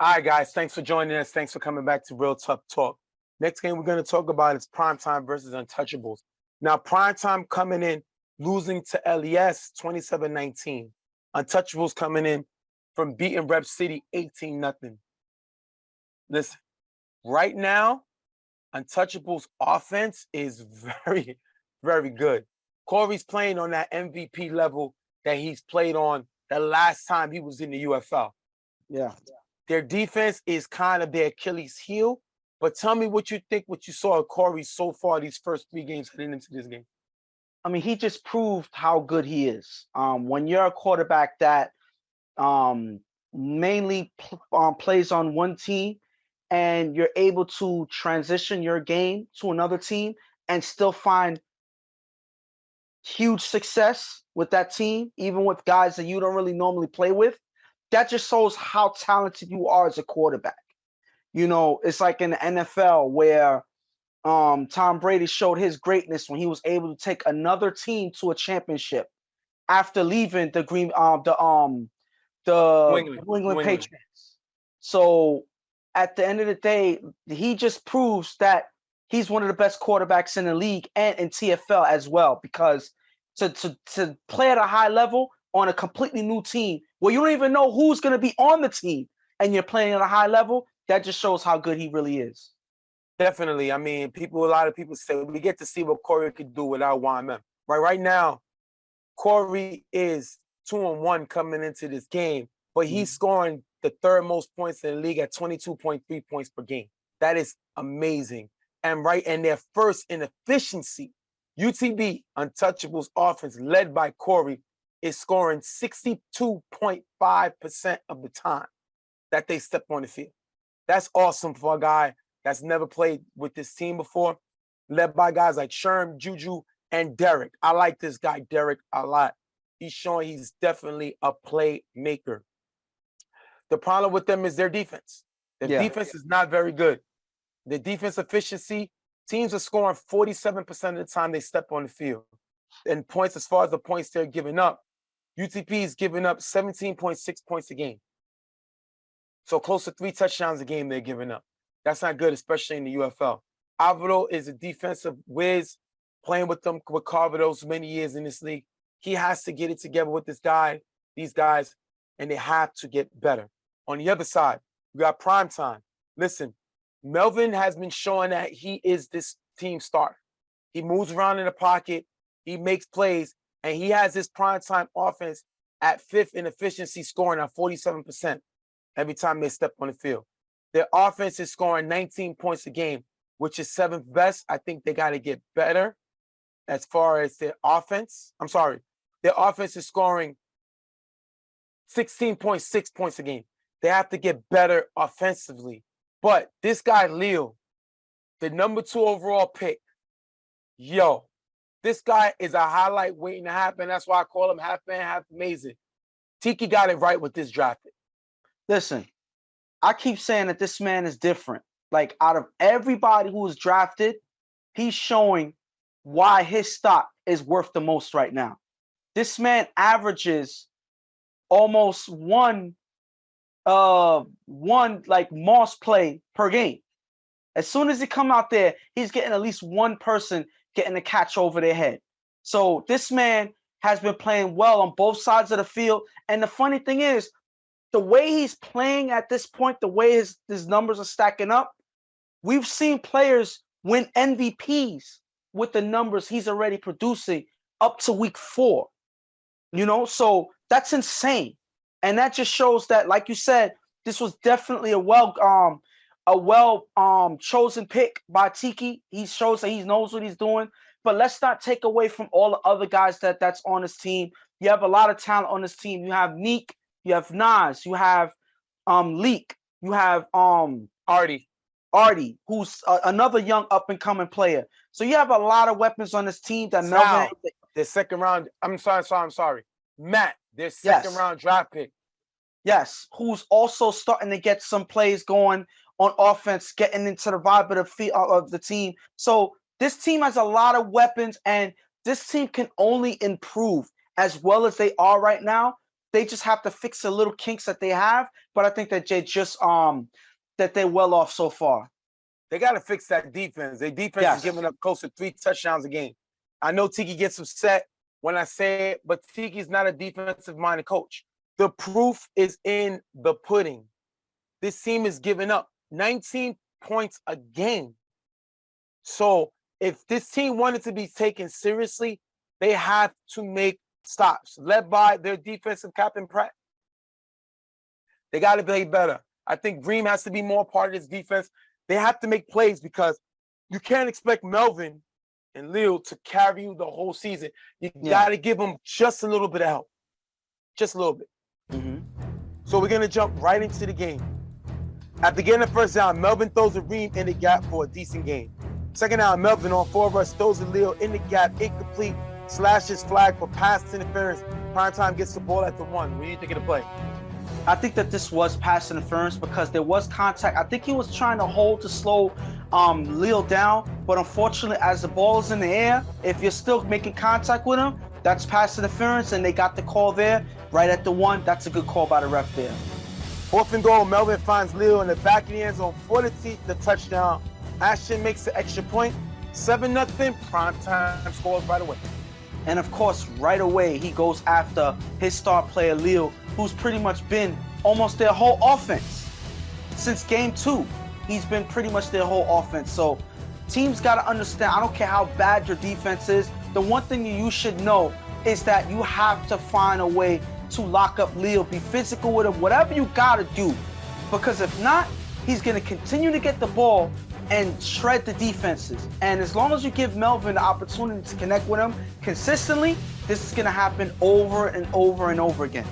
All right, guys. Thanks for joining us. Thanks for coming back to Real Tough Talk. Next game we're going to talk about is Primetime versus Untouchables. Now, Primetime coming in, losing to LES 27-19. Untouchables coming in from beating Rep City 18-0. Listen, right now, Untouchables offense is very, very good. Corey's playing on that MVP level that he's played on the last time he was in the UFL. Yeah. Their defense is kind of their Achilles heel. But tell me what you think, what you saw of Corey so far these first 3 games heading into this game. I mean, he just proved how good he is. When you're a quarterback that mainly plays on one team and you're able to transition your game to another team and still find huge success with that team, even with guys that you don't really normally play with, that just shows how talented you are as a quarterback. You know, it's like in the NFL where Tom Brady showed his greatness when he was able to take another team to a championship after leaving the New England Patriots. So at the end of the day, he just proves that he's one of the best quarterbacks in the league and in TFL as well, because to play at a high level on a completely new team where you don't even know who's going to be on the team and you're playing at a high level, that just shows how good he really is. Definitely. I mean, a lot of people say we get to see what Corey could do without YMM. Right now, Corey is 2-1 coming into this game, but he's scoring the 3rd most points in the league at 22.3 points per game. That is amazing. And they're first in efficiency. UTB, Untouchables offense, led by Corey, is scoring 62.5% of the time that they step on the field. That's awesome for a guy that's never played with this team before, led by guys like Sherm, Juju, and Derek. I like this guy, Derek, a lot. He's showing he's definitely a playmaker. The problem with them is their defense. Their defense is not very good. The defense efficiency, teams are scoring 47% of the time they step on the field. And points, as far as the points they're giving up, UTP is giving up 17.6 points a game. So close to 3 touchdowns a game they're giving up. That's not good, especially in the UFL. Alvaro is a defensive whiz, playing with Carver those many years in this league. He has to get it together with these guys, and they have to get better. On the other side, we got Primetime. Listen, Melvin has been showing that he is this team starter. He moves around in the pocket, he makes plays, and he has this Primetime offense at 5th in efficiency, scoring at 47% every time they step on the field. Their offense is scoring 19 points a game, which is 7th best. I think they got to get better as far as their offense. I'm sorry. Their offense is scoring 16.6 points a game. They have to get better offensively. But this guy, Leo, the number 2 overall pick, this guy is a highlight waiting to happen. That's why I call him half man, half amazing. Tiki got it right with this draft pick. Listen, I keep saying that this man is different. Like, out of everybody who was drafted, he's showing why his stock is worth the most right now. This man averages almost one Moss play per game. As soon as he come out there, he's getting at least one person getting a catch over their head. So this man has been playing well on both sides of the field. And the funny thing is, the way he's playing at this point, the way his numbers are stacking up, we've seen players win MVPs with the numbers he's already producing up to week 4. You know, so that's insane. And that just shows that, like you said, this was definitely a well chosen pick by Tiki. He shows that he knows what he's doing. But let's not take away from all the other guys that's on his team. You have a lot of talent on this team. You have Neek, you have Nas, you have Leak, you have Artie, who's another young up and coming player. So you have a lot of weapons on this team that Melvin, their 2nd round. I'm sorry. Matt, their 2nd round draft pick. Yes, who's also starting to get some plays going on offense, getting into the vibe of the team. So this team has a lot of weapons, and this team can only improve as well as they are right now. they just have to fix the little kinks that they have. But I think that they just that they're well off so far. They got to fix that defense. Their defense is giving up close to 3 touchdowns a game. I know Tiki gets upset when I say it, but Tiki's not a defensive-minded coach. The proof is in the pudding. This team is giving up 19 points a game. So if this team wanted to be taken seriously, they have to make stops, led by their defensive captain, Pratt. They got to play better. I think Bream has to be more part of this defense. They have to make plays because you can't expect Melvin and Leo to carry you the whole season. You got to give them just a little bit of help. Just a little bit. So we're going to jump right into the game. At the beginning of the first down, Melvin throws a Ream in the gap for a decent game. Second down, Melvin on 4 rush throws a Leo in the gap, incomplete, slashes flag for pass interference. Primetime gets the ball at the 1. What do you think of the play? I think that this was pass interference because there was contact. I think he was trying to hold to slow Leo down, but unfortunately, as the ball is in the air, if you're still making contact with him, that's pass interference, and they got the call there right at the 1. That's a good call by the ref there. 4th and goal, Melvin finds Leo in the back of the end zone for the touchdown. Ashton makes the extra point. 7-0, Primetime scores right away. And of course, right away, he goes after his star player, Leo, who's pretty much been almost their whole offense. Since game 2, he's been pretty much their whole offense. So teams got to understand, I don't care how bad your defense is, the one thing you should know is that you have to find a way to lock up Leo, be physical with him, whatever you got to do. Because if not, he's going to continue to get the ball and shred the defenses. And as long as you give Melvin the opportunity to connect with him consistently, this is going to happen over and over and over again.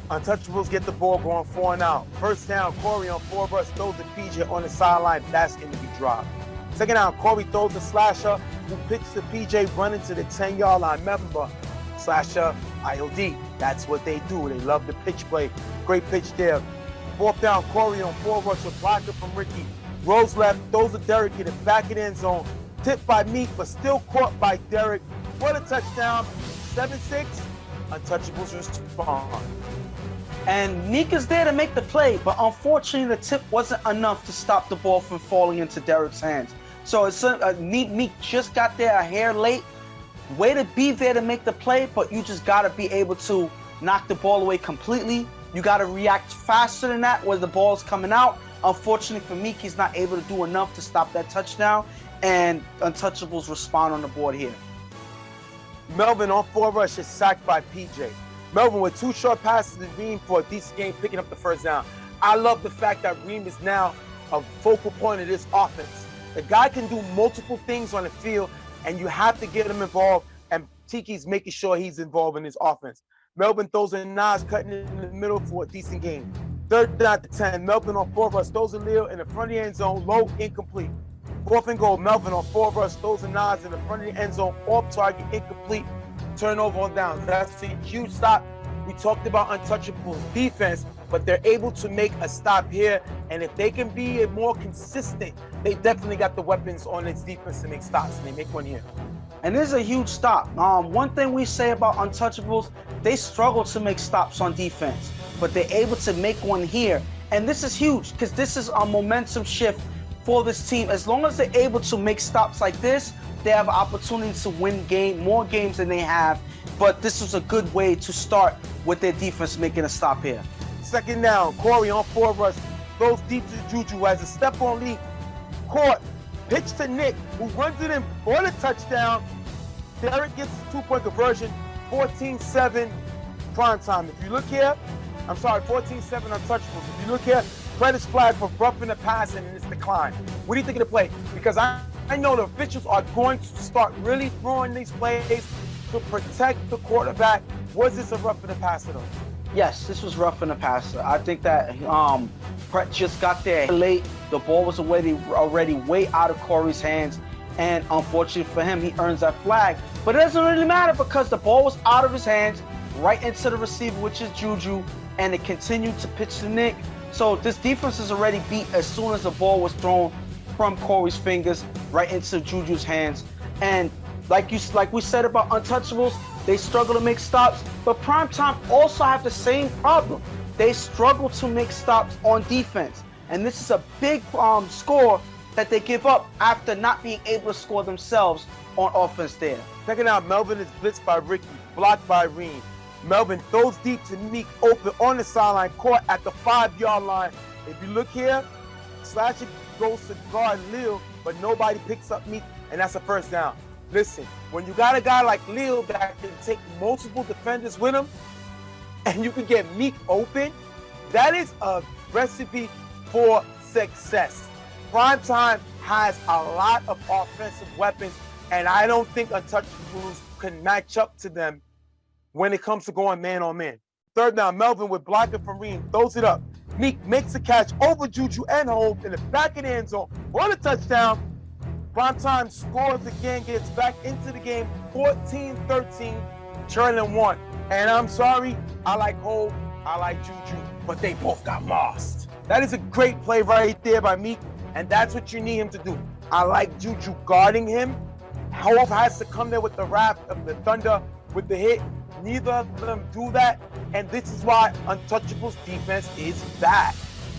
Untouchables get the ball going 4 and out. First down, Corey on 4 rush throws the PJ on the sideline. That's going to be dropped. Second down, Corey throws the slasher who picks the PJ running to the 10-yard line. Remember, slasher, IOD. That's what they do. They love the pitch play. Great pitch there. 4th down, Corey on 4 rush with blocker from Ricky. Rolls left, throws to Derek in the back of the end zone. Tipped by Meek, but still caught by Derek. For the touchdown, 7-6. Untouchables respond. And Meek is there to make the play, but unfortunately the tip wasn't enough to stop the ball from falling into Derek's hands. So it's Meek just got there a hair late. Way to be there to make the play, but you just got to be able to knock the ball away completely. You got to react faster than that when the ball's coming out. Unfortunately for Meek, he's not able to do enough to stop that touchdown, and Untouchables respond on the board here. Melvin on 4 rush is sacked by PJ. Melvin with 2 short passes to Ream for a decent game, picking up the first down. I love the fact that Ream is now a focal point of this offense. The guy can do multiple things on the field, and you have to get him involved, and Tiki's making sure he's involved in his offense. Melvin throws a Nas cutting in the middle for a decent game. 3rd down to 10, Melvin on 4 rush throws a Leo in the front of the end zone, low, incomplete. 4th and goal, Melvin on 4 rush throws a Nas in the front of the end zone, off target, incomplete. Turnover on downs. That's a huge stop. We talked about Untouchables defense, but they're able to make a stop here. And if they can be more consistent, they definitely got the weapons on its defense to make stops, and they make one here. And this is a huge stop. One thing we say about Untouchables, they struggle to make stops on defense, but they're able to make one here. And this is huge because this is a momentum shift for this team. As long as they're able to make stops like this, they have opportunities to win more games than they have. But this was a good way to start with their defense making a stop here. 2nd down, Corey on 4 rush throws deep to Juju, has a step on Lee, caught, pitch to Nick, who runs it in for the touchdown. Derek gets the 2-point conversion, 14-7 Primetime. If you look here, 14-7 Untouchables. If you look here, credits flag for roughing the pass and it's declined. What do you think of the play? Because I know the officials are going to start really throwing these plays to protect the quarterback. Was this a roughing the passer though? Yes, this was roughing the passer. I think that Brett just got there late. The ball was already way out of Corey's hands. And unfortunately for him, he earns that flag. But it doesn't really matter because the ball was out of his hands, right into the receiver, which is Juju, and it continued to pitch to Nick. So this defense is already beat as soon as the ball was thrown from Corey's fingers right into Juju's hands. And like we said about Untouchables, They struggle to make stops, but Primetime also have the same problem. They struggle to make stops on defense. And this is a big score that they give up after not being able to score themselves on offense there. Checking out, Melvin is blitzed by Ricky, blocked by Reem. Melvin throws deep to Meek, open on the sideline, caught at the 5-yard line. If you look here, Slasher goes to guard Lil, but nobody picks up Meek, and that's a first down. Listen, when you got a guy like Lil that can take multiple defenders with him, and you can get Meek open, that is a recipe for success. Primetime has a lot of offensive weapons, and I don't think Untouchables can match up to them when it comes to going man-on-man. Third down, Melvin with blocking from Reem, throws it up. Meek makes a catch over Juju and Hope in the back of the end zone for the touchdown. Primetime scores again, gets back into the game, 14-13, trailing 1. And I'm sorry, I like Hope, I like Juju, but they both got mossed. That is a great play right there by Meek, and that's what you need him to do. I like Juju guarding him. Hope has to come there with the wrath of the thunder, with the hit. Neither of them do that, and this is why Untouchables defense is bad.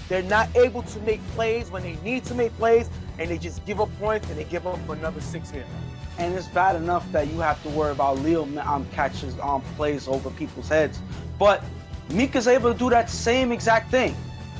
They're not able to make plays when they need to make plays, and they just give up points, and they give up another 6 here. And it's bad enough that you have to worry about Lil catches plays over people's heads. But Meek is able to do that same exact thing.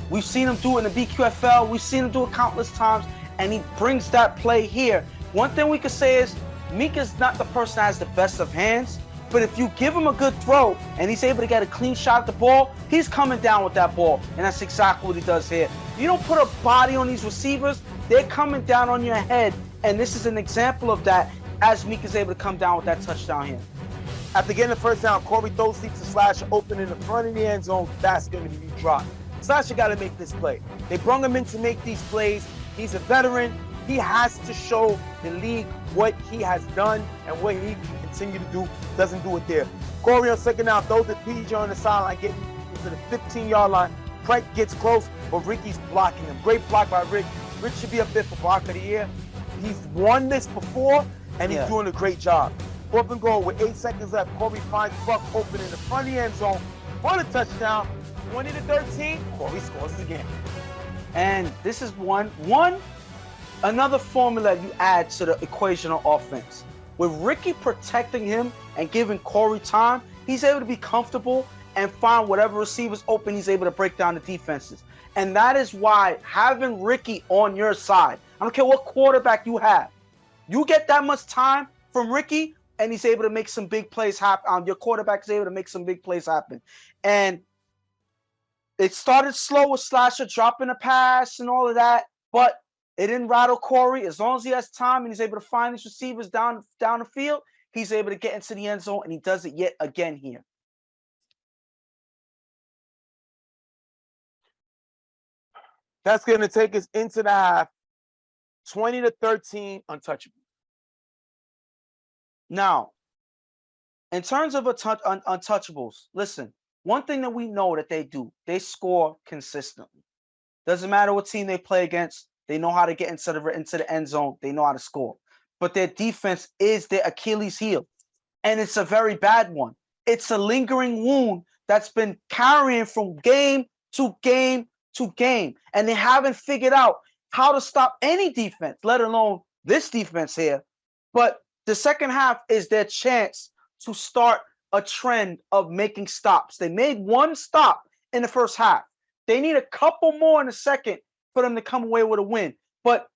We've seen him do it in the BQFL. We've seen him do it countless times, and he brings that play here. One thing we could say is Meek is not the person that has the best of hands, but if you give him a good throw and he's able to get a clean shot at the ball, he's coming down with that ball, and that's exactly what he does here. You don't put a body on these receivers, they're coming down on your head, and this is an example of that as Meek is able to come down with that touchdown here. After getting the first down, Corey throws deep to Slasher, open in the front of the end zone. That's going to be dropped. Slasher got to make this play. They brought him in to make these plays. He's a veteran. He has to show the league what he has done and what he can continue to do. Doesn't do it there. Corey on second down throws the PJ on the sideline, getting to the 15-yard line. Frank gets close, but Ricky's blocking him. Great block by Rick. Rick should be up there for block of the year. He's won this before, and he's doing a great job. 4th and goal with 8 seconds left. Corey finds Buck open in the front of the end zone for the touchdown. 20-13. Corey scores again. And this is another formula you add to the equation of offense. With Ricky protecting him and giving Corey time, he's able to be comfortable and find whatever receivers open, he's able to break down the defenses. And that is why having Ricky on your side, I don't care what quarterback you have, you get that much time from Ricky and he's able to make some big plays happen. Your quarterback is able to make some big plays happen. And it started slow with Slasher dropping a pass and all of that, but it didn't rattle Corey. As long as he has time and he's able to find these receivers down the field, he's able to get into the end zone, and he does it yet again here. That's going to take us into the half. 20-13, Untouchables. Now, in terms of Untouchables, listen, one thing that we know that they do, they score consistently. Doesn't matter what team they play against, they know how to get into the end zone. They know how to score. But their defense is their Achilles heel, and it's a very bad one. It's a lingering wound that's been carrying from game to game to game, and they haven't figured out how to stop any defense, let alone this defense here. But the second half is their chance to start a trend of making stops. They made one stop in the first half. They need a couple more in the second for them to come away with a win. But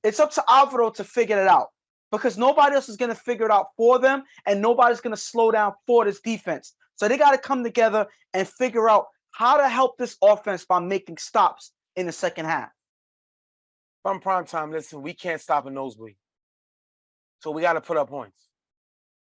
it's up to Alvaro to figure it out, because nobody else is going to figure it out for them, and nobody's going to slow down for this defense. So they got to come together and figure out how to help this offense by making stops in the second half. From Primetime, listen, we can't stop a nosebleed. So we got to put up points.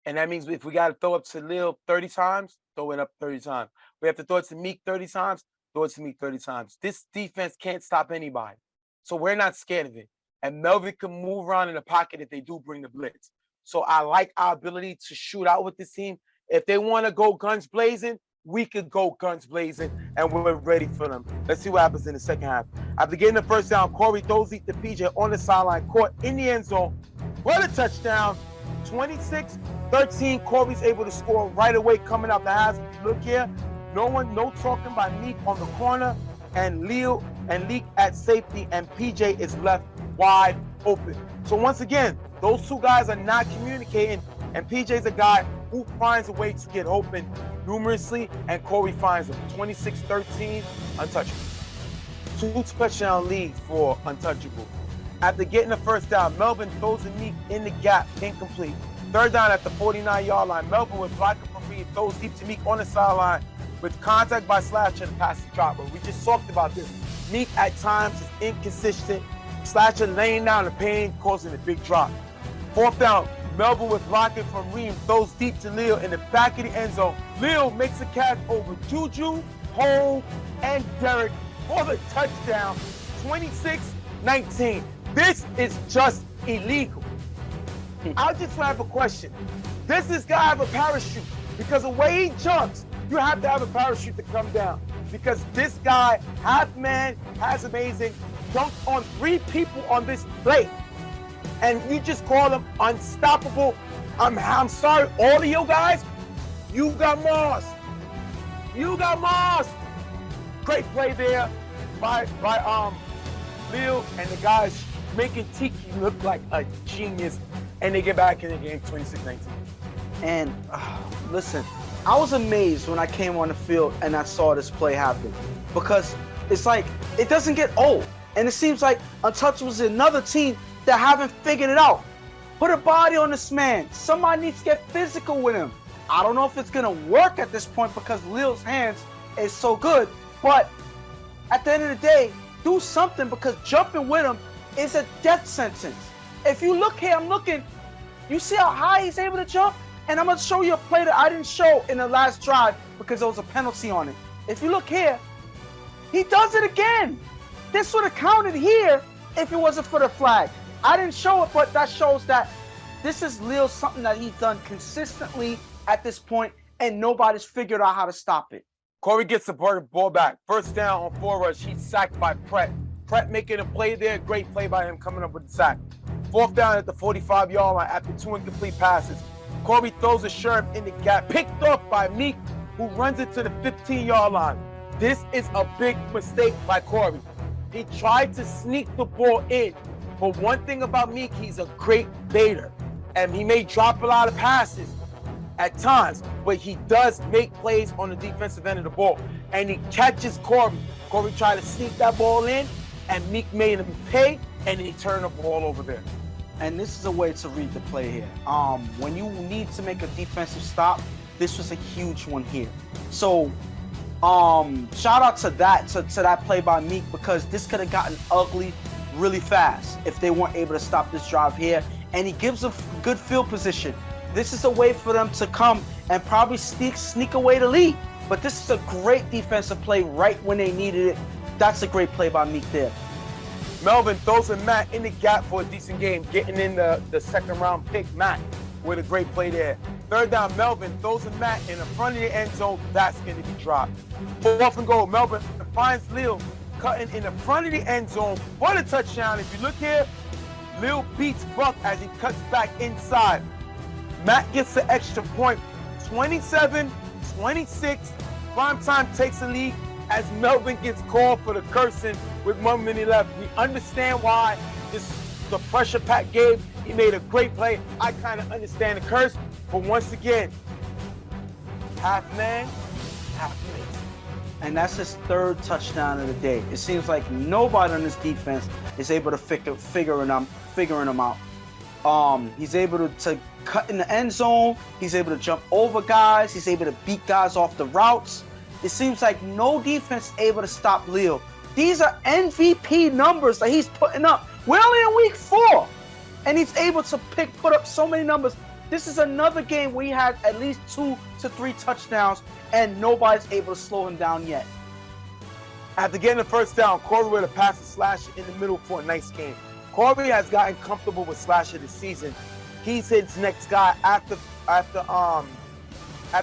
And that means if we got to throw up to Lil 30 times, throw it up 30 times. We have to throw it to Meek 30 times, throw it to Meek 30 times. This defense can't stop anybody. So we're not scared of it. And Melvin can move around in the pocket if they do bring the blitz. So I like our ability to shoot out with this team. If they want to go guns blazing, we could go guns blazing, and we're ready for them. Let's see what happens in the second half. After getting the first down, Corey throws it to PJ on the sideline, caught in the end zone for the touchdown. 26-13, Corey's able to score right away coming out the house. Look here, no talking by Meek on the corner, and Leo and Leak at safety, and PJ is left wide open. So once again, those two guys are not communicating, and PJ's a guy who finds a way to get open numerously, and Corey finds him. 26-13, Untouchable. 2 touchdown lead for Untouchable. After getting the first down, Melvin throws a Meek in the gap, incomplete. Third down at the 49-yard line. Melvin with blocking for Reed, throws deep to Meek on the sideline with contact by Slasher and pass the drop. But we just talked about this. Meek at times is inconsistent. Slasher laying down the pain, causing a big drop. Fourth down, Melvin with blocking from Reem, throws deep to Leo in the back of the end zone. Leo makes a catch over Juju, Hole, and Derek for the touchdown. 26-19. This is just illegal. I just have a question. Does this guy have a parachute? Because the way he jumps, you have to have a parachute to come down. Because this guy, half man, has amazing, dunked on 3 people on this play. And you just call him unstoppable. I'm sorry, all of you guys, you got mossed. You got mossed. Great play there by Leo, and the guys making Tiki look like a genius, and they get back in the game 26-19. And listen, I was amazed when I came on the field and I saw this play happen, because it's like it doesn't get old, and it seems like Untouchables is another team that haven't figured it out. Put a body on this man. Somebody needs to get physical with him. I don't know if it's gonna work at this point because Leo's hands is so good, but at the end of the day, do something, because jumping with him is a death sentence. If you look here, I'm looking, you see how high he's able to jump? And I'm gonna show you a play that I didn't show in the last drive because there was a penalty on it. If you look here, he does it again. This would have counted here if it wasn't for the flag. I didn't show it, but that shows that this is Leo, something that he's done consistently at this point, and nobody's figured out how to stop it. Corey gets the ball back. First down on 4 rush. He's sacked by Pratt. Pratt making a play there. Great play by him coming up with the sack. Fourth down at the 45-yard line after 2 incomplete passes. Corey throws a Sherm in the gap, picked off by Meek, who runs it to the 15-yard line. This is a big mistake by Corey. He tried to sneak the ball in, but one thing about Meek, he's a great baiter, and he may drop a lot of passes at times, but he does make plays on the defensive end of the ball, and he catches Corey. Corey tried to sneak that ball in, and Meek made him pay, and he turned the ball over there. And this is a way to read the play here. When you need to make a defensive stop, this was a huge one here. So, shout out to that play by Meek, because this could have gotten ugly really fast if they weren't able to stop this drive here. And he gives them good field position. This is a way for them to come and probably sneak away the lead. But this is a great defensive play right when they needed it. That's a great play by Meek there. Melvin throws a Matt in the gap for a decent game, getting in the second round pick, Matt, with a great play there. Third down, Melvin throws a Matt in the front of the end zone. That's going to be dropped. 4th and goal, Melvin finds Leo cutting in the front of the end zone for the touchdown. If you look here, Leo beats Buck as he cuts back inside. Matt gets the extra point, 27-26. Primetime takes the lead as Melvin gets called for the cursing with 1 minute left. We understand why the pressure Pat gave. He made a great play. I kind of understand the curse, but once again, half man, half man. And that's his 3rd touchdown of the day. It seems like nobody on this defense is able to figuring them out. He's able to cut in the end zone. He's able to jump over guys. He's able to beat guys off the routes. It seems like no defense is able to stop Leo. These are MVP numbers that he's putting up. We're only in week 4, and he's able to put up so many numbers. This is another game where he had at least 2 to 3 touchdowns, and nobody's able to slow him down yet. After getting the first down, Corey with a pass to Slasher in the middle for a nice game. Corey has gotten comfortable with Slasher this season. He's his next guy after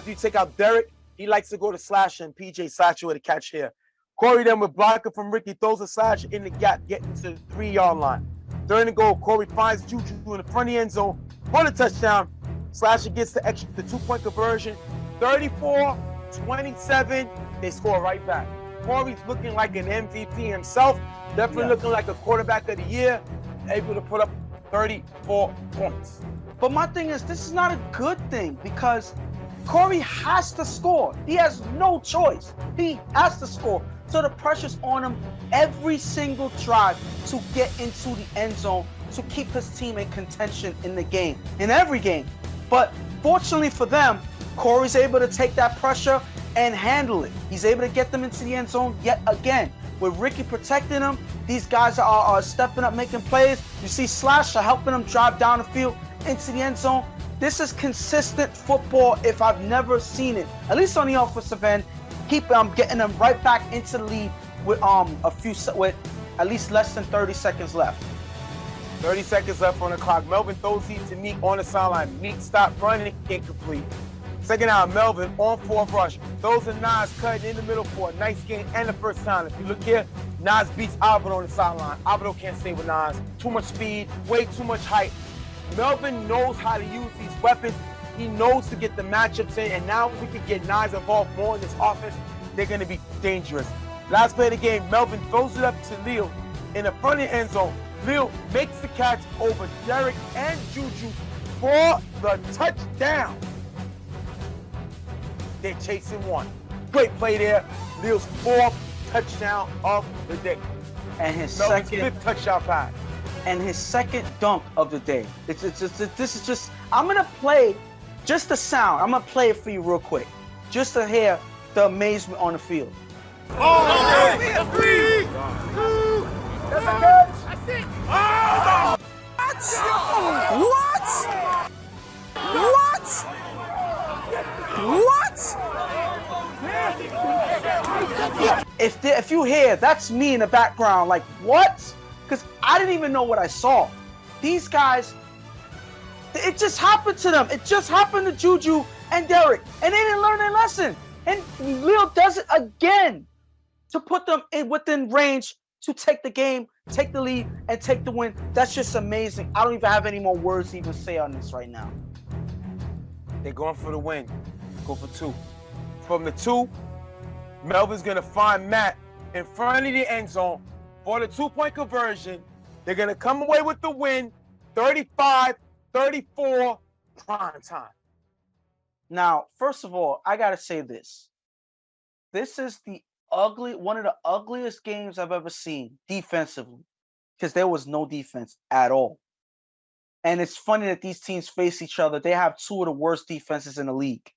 you take out Derek. He likes to go to Slasher, and PJ Slasher with a catch here. Corey then with blocker from Ricky throws a Slasher in the gap, getting to the 3-yard line. 3rd and goal, Corey finds Juju in the front of the end zone, for the touchdown. Slasher gets the 2-point conversion. 34-27. They score right back. Corey's looking like an MVP himself. Definitely looking like a quarterback of the year. Able to put up 34 points. But my thing is, this is not a good thing because Corey has to score. He has no choice. He has to score. So the pressure's on him every single drive to get into the end zone to keep his team in contention in the game, in every game. But fortunately for them, Corey's able to take that pressure and handle it. He's able to get them into the end zone yet again. With Ricky protecting them, these guys are stepping up, making plays. You see Slasher helping them drive down the field into the end zone. This is consistent football if I've never seen it. At least on the offensive end, keep getting them right back into the lead with with at least less than 30 seconds left. 30 seconds left on the clock. Melvin throws it to Meek on the sideline. Meek stopped running, incomplete. Second out, Melvin on fourth rush. Those are Nas cutting in the middle for a nice gain and the first down. If you look here, Nas beats Alvaro on the sideline. Alvaro can't stay with Nas. Too much speed, way too much height. Melvin knows how to use these weapons. He knows to get the matchups in, and now we can get Nas involved more in this offense. They're going to be dangerous. Last play of the game, Melvin throws it up to Leo in the front of the end zone. Leo makes the catch over Derek and Juju for the touchdown. They're chasing one. Great play there. Leo's fourth touchdown of the day. And his Melvin's second fifth touchdown pass. And his second dunk of the day. This is just, I'm gonna play just the sound. I'm gonna play it for you real quick, just to hear the amazement on the field. Oh, that's three, two, that's a catch. That's it. Oh! What? What? What? If you hear, that's me in the background, like, what? Because I didn't even know what I saw. These guys, it just happened to them. It just happened to Juju and Derek, and they didn't learn their lesson. And Leo does it again to put them within range to take the game, take the lead, and take the win. That's just amazing. I don't even have any more words to even say on this right now. They're going for the win. Go for two. From the two, Melvin's going to find Matt in front of the end zone for the 2-point conversion. They're going to come away with the win, 35-34, prime time. Now, first of all, I got to say this. This is one of the ugliest games I've ever seen defensively, because there was no defense at all. And it's funny that these teams face each other. They have two of the worst defenses in the league.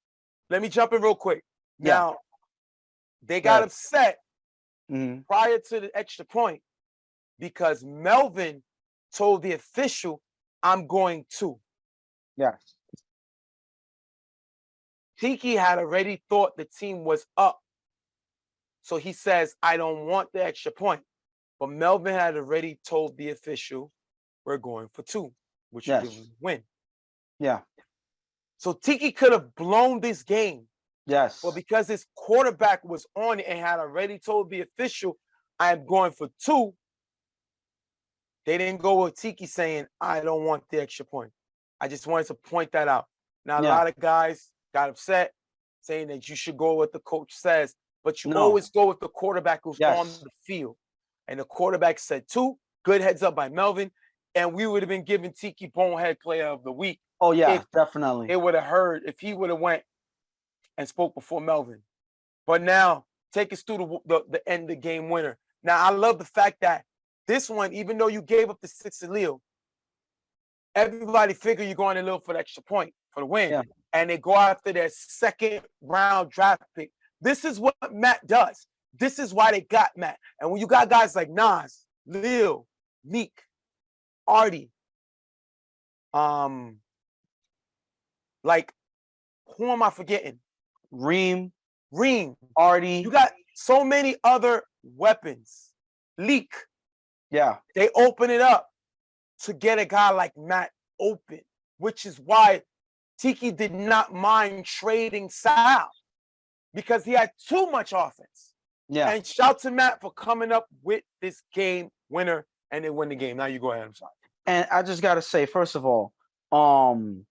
Let me jump in real quick. Now, they got upset prior to the extra point because Melvin told the official, I'm going to. Yes. Tiki had already thought the team was up. So he says, I don't want the extra point. But Melvin had already told the official, we're going for two, which would win. Yeah. So Tiki could have blown this game. Yes. But because his quarterback was on it and had already told the official, I am going for two, they didn't go with Tiki saying, I don't want the extra point. I just wanted to point that out. Now, a lot of guys got upset saying that you should go with what the coach says, but you always go with the quarterback who's on the field. And the quarterback said two, good heads up by Melvin, and we would have been giving Tiki Bonehead Player of the Week. Oh, yeah, definitely. They would have heard if he would have went and spoke before Melvin. But now, take us through the end of the game winner. Now, I love the fact that this one, even though you gave up the 6 to Leo, everybody figured you're going to Leo for the extra point for the win. Yeah. And they go after their second round draft pick. This is what Matt does. This is why they got Matt. And when you got guys like Nas, Leo, Meek, Artie, like, who am I forgetting? Reem, Artie. You got so many other weapons. Leak. Yeah. They open it up to get a guy like Matt open, which is why Tiki did not mind trading Sal because he had too much offense. Yeah. And shout to Matt for coming up with this game winner, and they win the game. Now you go ahead. I'm sorry. And I just got to say, first of all, when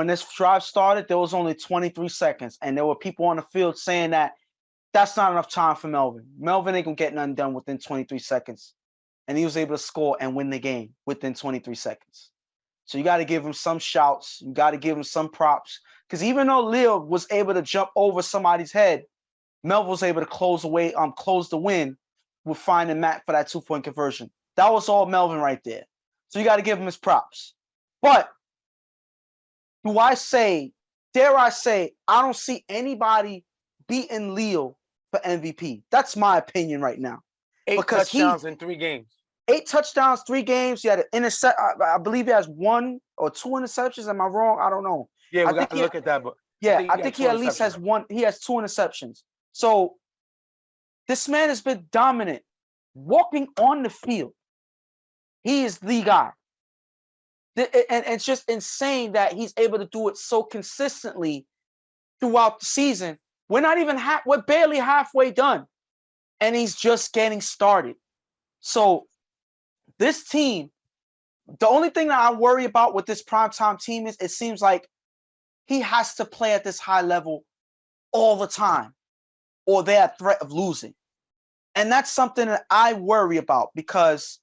this drive started, there was only 23 seconds, and there were people on the field saying that that's not enough time for Melvin. Melvin ain't gonna get nothing done within 23 seconds. And he was able to score and win the game within 23 seconds. So you got to give him some shouts. You got to give him some props. Because even though Leo was able to jump over somebody's head, Melvin was able to close the win with finding Matt for that 2-point conversion. That was all Melvin right there. So you got to give him his props. But dare I say, I don't see anybody beating Leo for MVP. That's my opinion right now. 8 touchdowns in 3 games. 8 touchdowns, 3 games. He had an intercept. I believe he has 1 or 2 interceptions. Am I wrong? I don't know. Yeah, we got to look at that. But yeah, I think he at least has 1. He has 2 interceptions. So this man has been dominant, walking on the field. He is the guy. And it's just insane that he's able to do it so consistently throughout the season. We're barely halfway done, and he's just getting started. So this team, the only thing that I worry about with this primetime team is it seems like he has to play at this high level all the time, or they're at threat of losing. And that's something that I worry about, because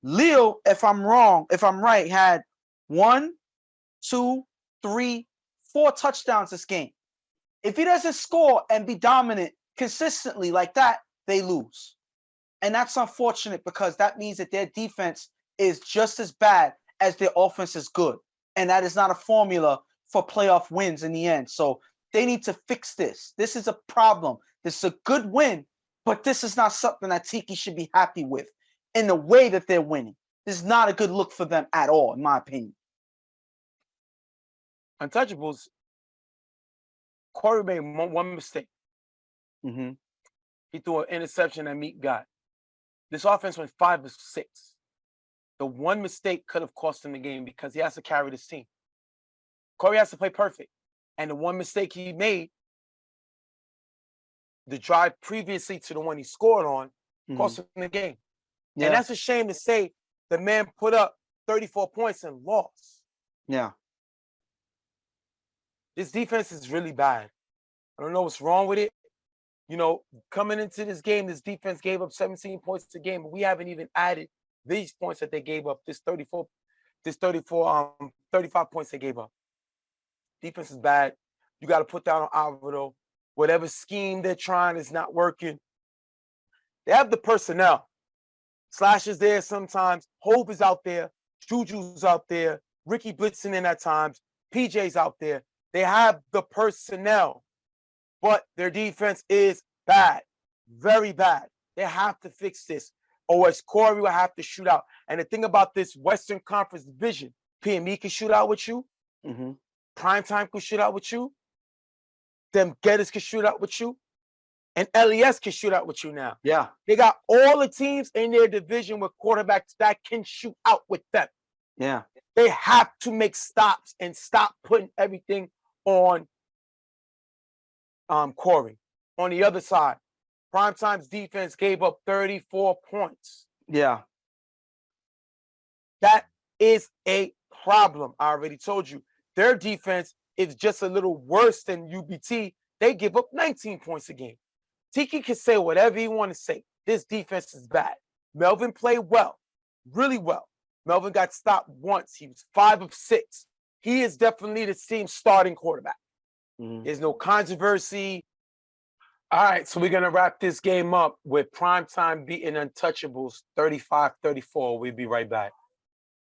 Leo, if I'm right, had 1, 2, 3, 4 touchdowns this game. If he doesn't score and be dominant consistently like that, they lose. And that's unfortunate, because that means that their defense is just as bad as their offense is good. And that is not a formula for playoff wins in the end. So they need to fix this. This is a problem. This is a good win, but this is not something that Tiki should be happy with in the way that they're winning. This is not a good look for them at all, in my opinion. Untouchables, Corey made one mistake. Mm-hmm. He threw an interception that Meek got. This offense went 5 of 6. The one mistake could have cost him the game, because he has to carry this team. Corey has to play perfect. And the one mistake he made, the drive previously to the one he scored on, cost him the game. Yeah. And that's a shame to say the man put up 34 points and lost. Yeah. This defense is really bad. I don't know what's wrong with it. You know, coming into this game, this defense gave up 17 points a game, but we haven't even added these points that they gave up, 35 points they gave up. Defense is bad. You got to put that on Alvaro. Whatever scheme they're trying is not working. They have the personnel. Slash is there sometimes. Hove is out there. Juju's out there. Ricky blitzing in at times. PJ's out there. They have the personnel, but their defense is bad, very bad. They have to fix this, or else Corey will have to shoot out. And the thing about this Western Conference division, PME can shoot out with you. Mm-hmm. Primetime can shoot out with you. Them Getters can shoot out with you. And LES can shoot out with you now. Yeah. They got all the teams in their division with quarterbacks that can shoot out with them. Yeah. They have to make stops and stop putting everything on Corey. On the other side, Primetime's defense gave up 34 points. Yeah. That is a problem. I already told you. Their defense is just a little worse than UBT. They give up 19 points a game. Tiki can say whatever he want to say. This defense is bad. Melvin played well, really well. Melvin got stopped once. He was 5 of 6. He is definitely the team's starting quarterback. Mm-hmm. There's no controversy. All right, so we're going to wrap this game up with Primetime beating Untouchables 35-34. We'll be right back.